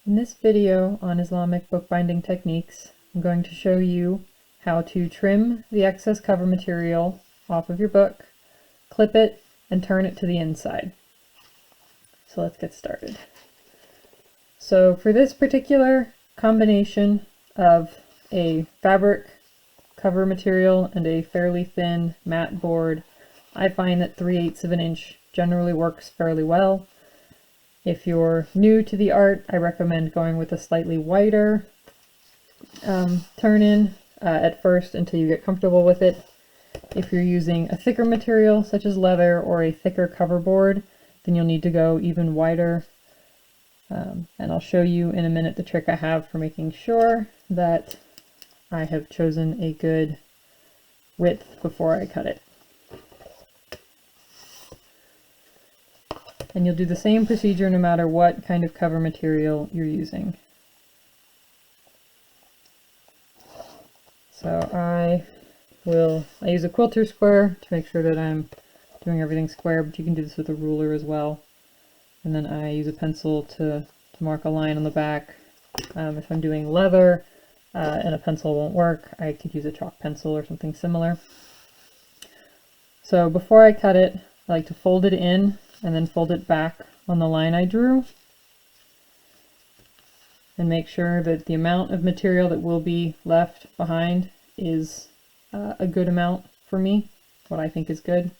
In this video on Islamic bookbinding techniques, I'm going to show you how to trim the excess cover material off of your book, clip it, and turn it to the inside. So let's get started. So for this particular combination of a fabric cover material and a fairly thin matte board, I find that 3/8 of an inch generally works fairly well. If you're new to the art, I recommend going with a slightly wider turn-in at first until you get comfortable with it. If you're using a thicker material such as leather or a thicker cover board, then you'll need to go even wider. And I'll show you in a minute the trick I have for making sure that I have chosen a good width before I cut it. And you'll do the same procedure no matter what kind of cover material you're using. So I use a quilter square to make sure that I'm doing everything square, but you can do this with a ruler as well. And then I use a pencil to mark a line on the back. If I'm doing leather and a pencil won't work, I could use a chalk pencil or something similar. So before I cut it, I like to fold it in and then fold it back on the line I drew, and make sure that the amount of material that will be left behind is a good amount for me, what I think is good.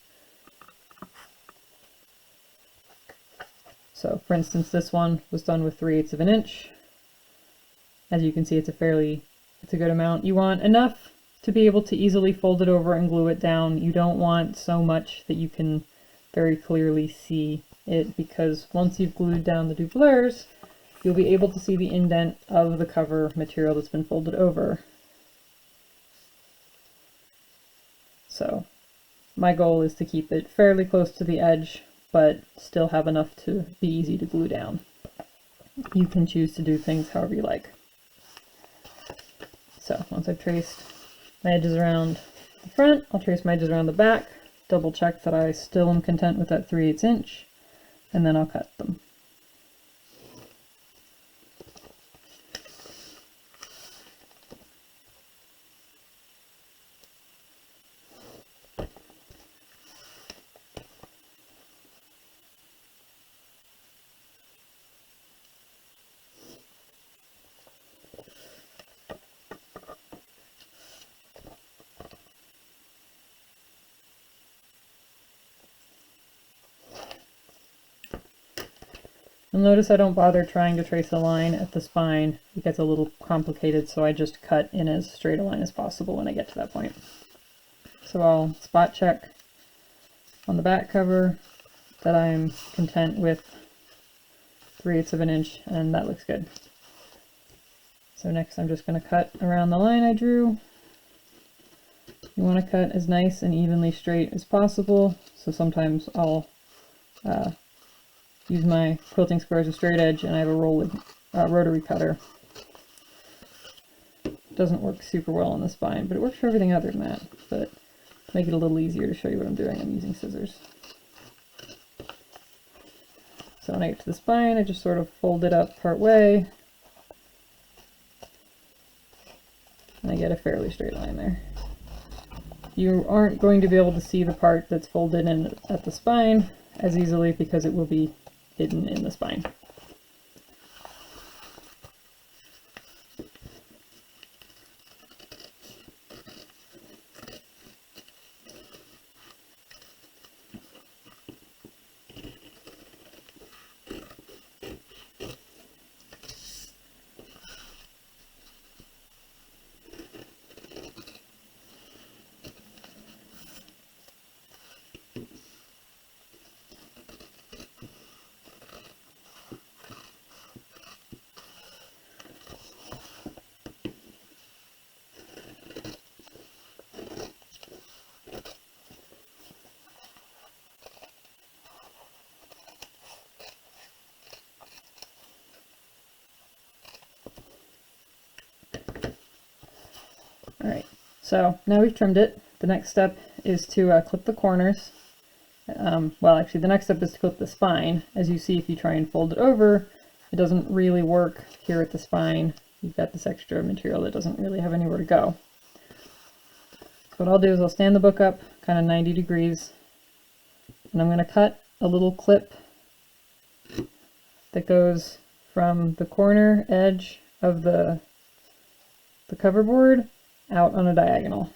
So for instance, this one was done with 3/8 of an inch. As you can see, it's a good amount. You want enough to be able to easily fold it over and glue it down. You don't want so much that you can very clearly see it, because once you've glued down the doublures, you'll be able to see the indent of the cover material that's been folded over. So my goal is to keep it fairly close to the edge, but still have enough to be easy to glue down. You can choose to do things however you like. So once I've traced my edges around the front, I'll trace my edges around the back, double check that I still am content with that 3/8 inch, and then I'll cut them. You'll notice I don't bother trying to trace a line at the spine. It gets a little complicated, so I just cut in as straight a line as possible when I get to that point. So I'll spot check on the back cover that I'm content with 3/8 of an inch, and that looks good. So next I'm just going to cut around the line I drew. You want to cut as nice and evenly straight as possible, so sometimes I'll use my quilting square as a straight edge, and I have a rotary cutter. It doesn't work super well on the spine, but it works for everything other than that. But to make it a little easier to show you what I'm doing, I'm using scissors. So when I get to the spine, I just sort of fold it up part way, and I get a fairly straight line there. You aren't going to be able to see the part that's folded in at the spine as easily because it will be hidden in the spine. Alright, so now we've trimmed it. The next step is to clip the corners. Well, actually, the next step is to clip the spine. As you see, if you try and fold it over, it doesn't really work here at the spine. You've got this extra material that doesn't really have anywhere to go. So what I'll do is I'll stand the book up kind of 90 degrees, and I'm going to cut a little clip that goes from the corner edge of the cover board out on a diagonal.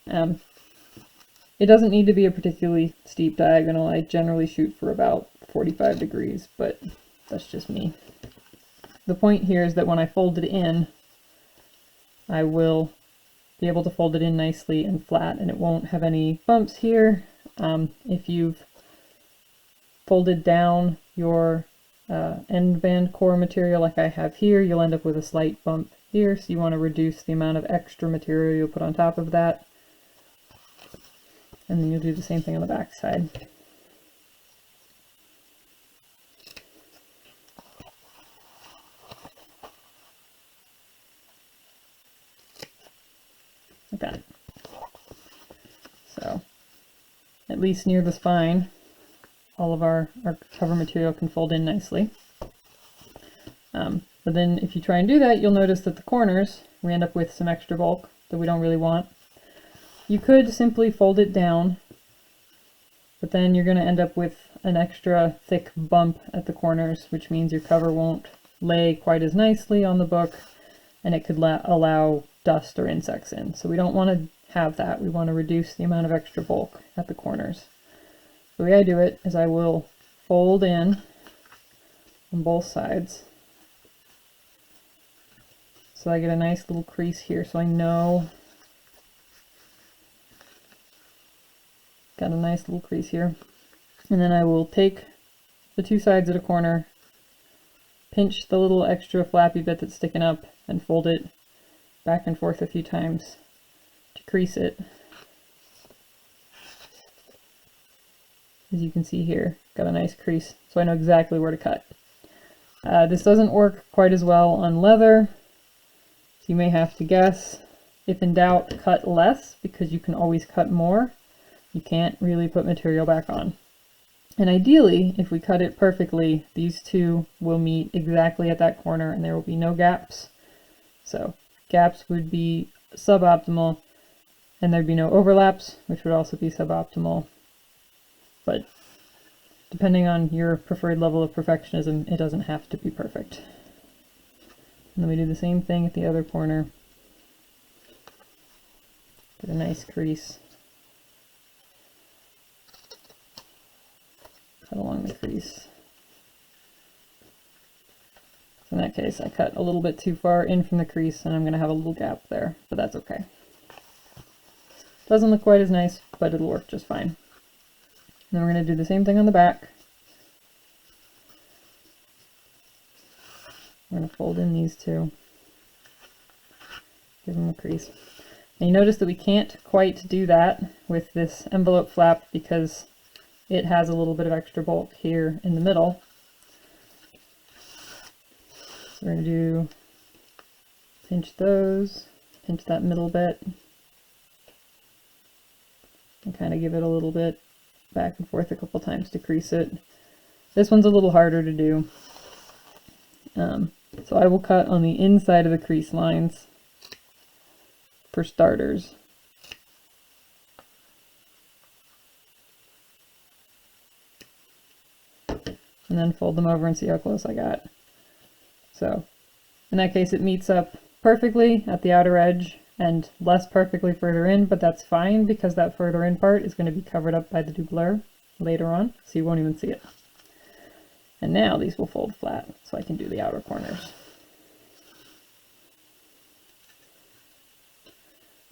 It doesn't need to be a particularly steep diagonal. I generally shoot for about 45 degrees, but that's just me. The point here is that when I fold it in, I will be able to fold it in nicely and flat, and it won't have any bumps here. If you've folded down your end band core material like I have here, you'll end up with a slight bump here, so you want to reduce the amount of extra material you'll put on top of that. And then you'll do the same thing on the back side. Like that. So, at least near the spine, all of our cover material can fold in nicely. But then if you try and do that, you'll notice that the corners, we end up with some extra bulk that we don't really want. You could simply fold it down, but then you're going to end up with an extra thick bump at the corners, which means your cover won't lay quite as nicely on the book, and it could allow dust or insects in. So we don't want to have that. We want to reduce the amount of extra bulk at the corners. The way I do it is I will fold in on both sides. So I get a nice little crease here, so I know got a nice little crease here. And then I will take the two sides of the corner, pinch the little extra flappy bit that's sticking up, and fold it back and forth a few times to crease it. As you can see here, got a nice crease, so I know exactly where to cut. This doesn't work quite as well on leather, so you may have to guess. If in doubt, cut less, because you can always cut more. You can't really put material back on. And ideally, if we cut it perfectly, these two will meet exactly at that corner and there will be no gaps. So gaps would be suboptimal, and there'd be no overlaps, which would also be suboptimal. But depending on your preferred level of perfectionism, it doesn't have to be perfect. And then we do the same thing at the other corner. Get a nice crease. Cut along the crease. In that case, I cut a little bit too far in from the crease, and I'm going to have a little gap there, but that's okay. Doesn't look quite as nice, but it'll work just fine. Then we're going to do the same thing on the back. We're going to fold in these two. Give them a crease. And you notice that we can't quite do that with this envelope flap because it has a little bit of extra bulk here in the middle. So we're going to do pinch those, pinch that middle bit, and kind of give it a little bit back and forth a couple times to crease it. This one's a little harder to do. So I will cut on the inside of the crease lines for starters. And then fold them over and see how close I got. So in that case, it meets up perfectly at the outer edge and less perfectly further in, but that's fine because that further in part is going to be covered up by the doublure later on, so you won't even see it. And now these will fold flat, so I can do the outer corners.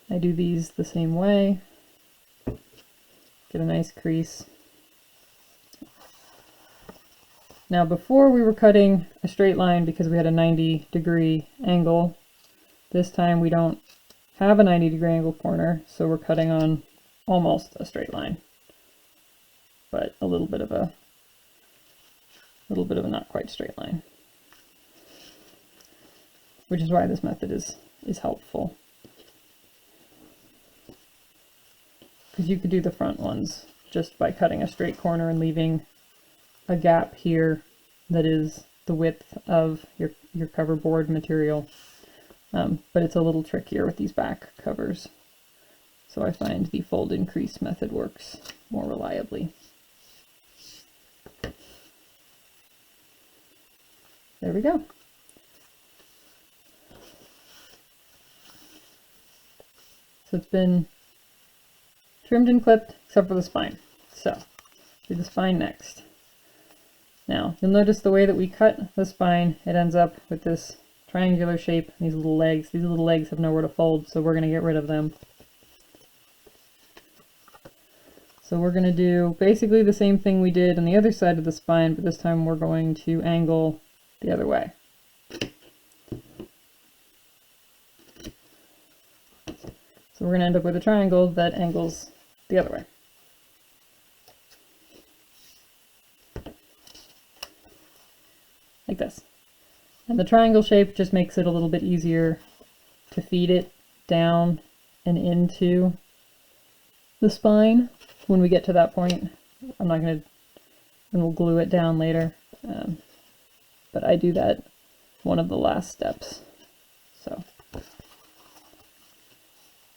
I do these the same way. Get a nice crease. Now before we were cutting a straight line because we had a 90-degree angle. This time we don't have a 90-degree angle corner, so we're cutting on almost a straight line, but a little bit of a not quite straight line, which is why this method is helpful, because you could do the front ones just by cutting a straight corner and leaving a gap here that is the width of your cover board material. But it's a little trickier with these back covers. So I find the fold increase method works more reliably. There we go. So it's been trimmed and clipped except for the spine. So do the spine next. Now you'll notice the way that we cut the spine, it ends up with this triangular shape, these little legs. These little legs have nowhere to fold, so we're going to get rid of them. So we're going to do basically the same thing we did on the other side of the spine, but this time we're going to angle the other way. So we're going to end up with a triangle that angles the other way. Like this. And the triangle shape just makes it a little bit easier to feed it down and into the spine when we get to that point. I'm not going to, and we'll glue it down later, but I do that one of the last steps. So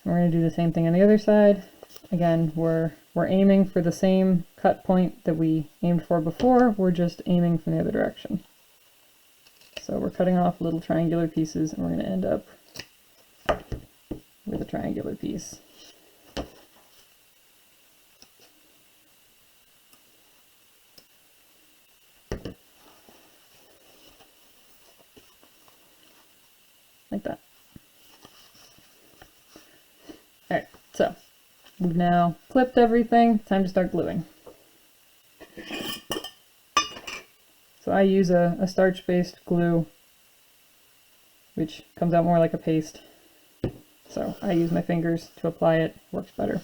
we're going to do the same thing on the other side. Again, we're aiming for the same cut point that we aimed for before, we're just aiming from the other direction. So we're cutting off little triangular pieces, and we're going to end up with a triangular piece. Like that. Alright, so we've now clipped everything. Time to start gluing. So I use a starch-based glue, which comes out more like a paste. So I use my fingers to apply it. Works better.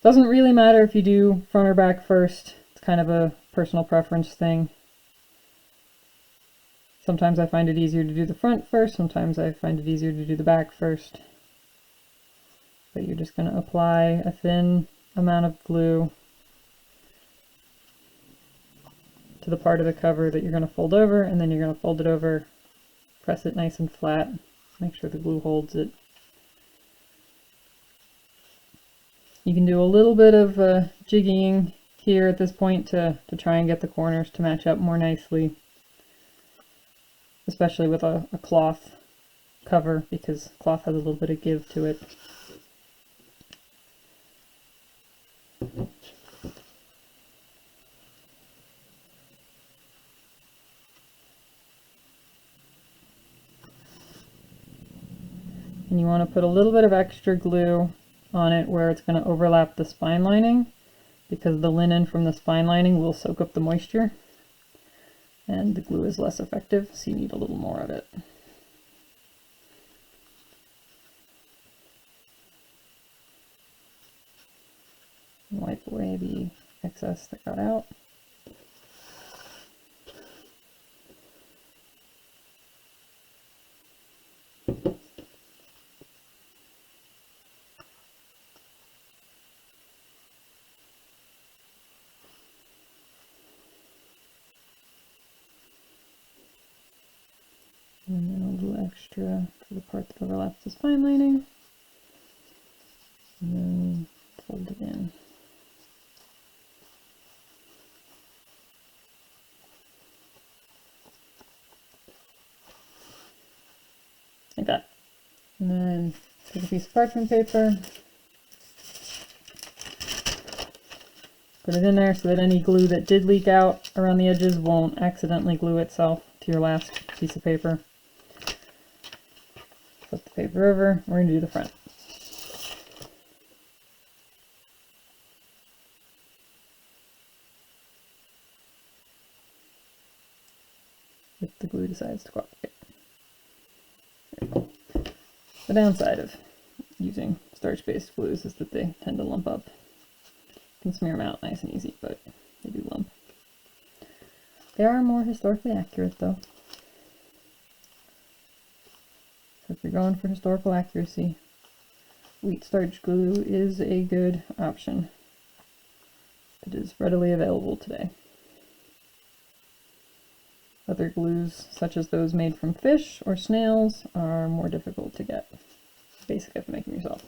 Doesn't really matter if you do front or back first. It's kind of a personal preference thing. Sometimes I find it easier to do the front first, sometimes I find it easier to do the back first. But you're just going to apply a thin amount of glue to the part of the cover that you're going to fold over, and then you're going to fold it over, press it nice and flat, make sure the glue holds it. You can do a little bit of jiggying here at this point to try and get the corners to match up more nicely, especially with a cloth cover, because cloth has a little bit of give to it. And you want to put a little bit of extra glue on it where it's going to overlap the spine lining, because the linen from the spine lining will soak up the moisture and the glue is less effective, so you need a little more of it. Wipe away the excess that got out. And then a little extra for the part that overlaps the spine lining. And then fold it in. Like that. And then take a piece of parchment paper, put it in there so that any glue that did leak out around the edges won't accidentally glue itself to your last piece of paper. Flip the paper over, we're going to do the front. If the glue decides to cooperate. There we go. The downside of using starch-based glues is that they tend to lump up. You can smear them out nice and easy, but they do lump. They are more historically accurate though. So if you're going for historical accuracy, wheat starch glue is a good option. It is readily available today. Other glues, such as those made from fish or snails, are more difficult to get. Basic if you make them yourself.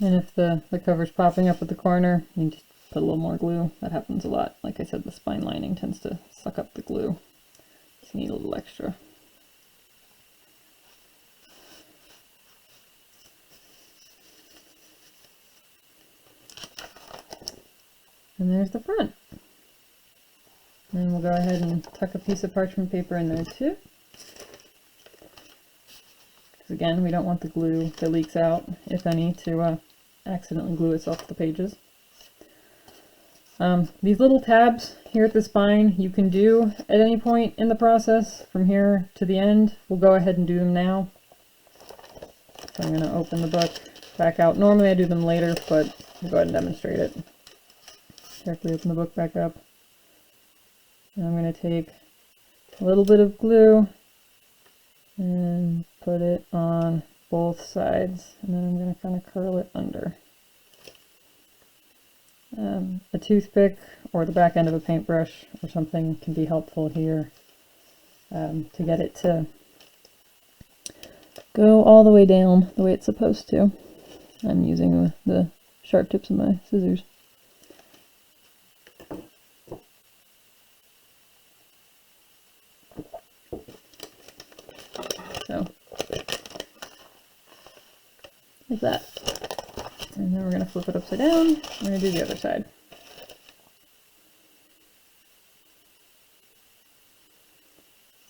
And if the cover's popping up at the corner, you just put a little more glue. That happens a lot. Like I said, the spine lining tends to suck up the glue. Just need a little extra. And there's the front. And we'll go ahead and tuck a piece of parchment paper in there too. Because again, we don't want the glue that leaks out, if any, to accidentally glue itself to the pages. These little tabs here at the spine you can do at any point in the process from here to the end. We'll go ahead and do them now. So I'm going to open the book back out. Normally I do them later, but we'll go ahead and demonstrate it. Carefully open the book back up. And I'm going to take a little bit of glue and put it on both sides, and then I'm going to kind of curl it under. A toothpick or the back end of a paintbrush or something can be helpful here to get it to go all the way down the way it's supposed to. I'm using the sharp tips of my scissors. So, like that. And then we're going to flip it upside down. We're going to do the other side.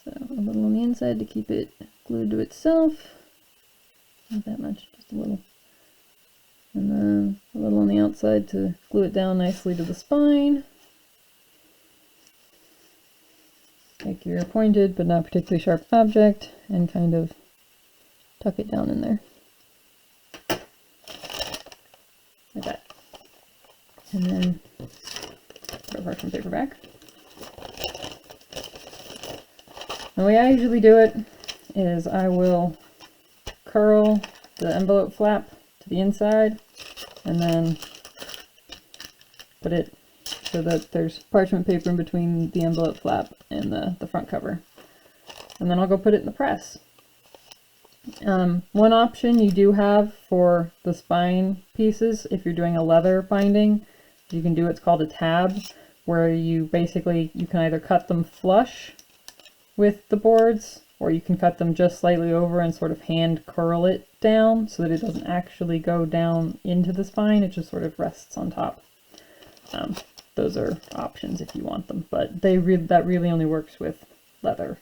So a little on the inside to keep it glued to itself. Not that much, just a little. And then a little on the outside to glue it down nicely to the spine. Take your pointed but not particularly sharp object and kind of tuck it down in there. Like that. And then put our parchment paper back. The way I usually do it is I will curl the envelope flap to the inside and then put it so that there's parchment paper in between the envelope flap and the front cover. And then I'll go put it in the press. One option you do have for the spine pieces, if you're doing a leather binding, you can do what's called a tab, where you can either cut them flush with the boards, or you can cut them just slightly over and sort of hand curl it down so that it doesn't actually go down into the spine, it just sort of rests on top. Those are options if you want them, but that really only works with leather